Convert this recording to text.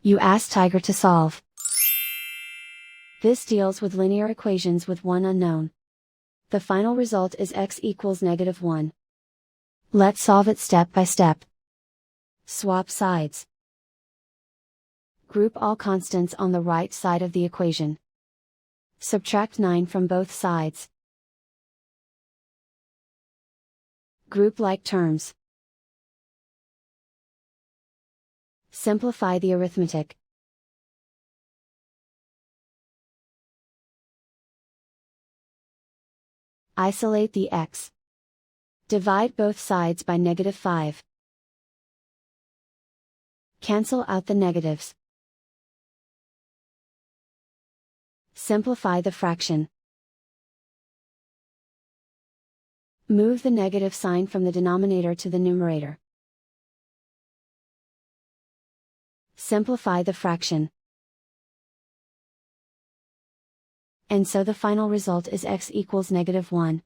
You ask Tiger to solve. This deals with linear equations with one unknown. The final result is x equals -1. Let's solve it step by step. Swap sides. Group all constants on the right side of the equation. Subtract 9 from both sides. Group like terms. Simplify the arithmetic. Isolate the x. Divide both sides by -5. Cancel out the negatives. Simplify the fraction. Move the negative sign from the denominator to the numerator. Simplify the fraction. And so the final result is x equals -1.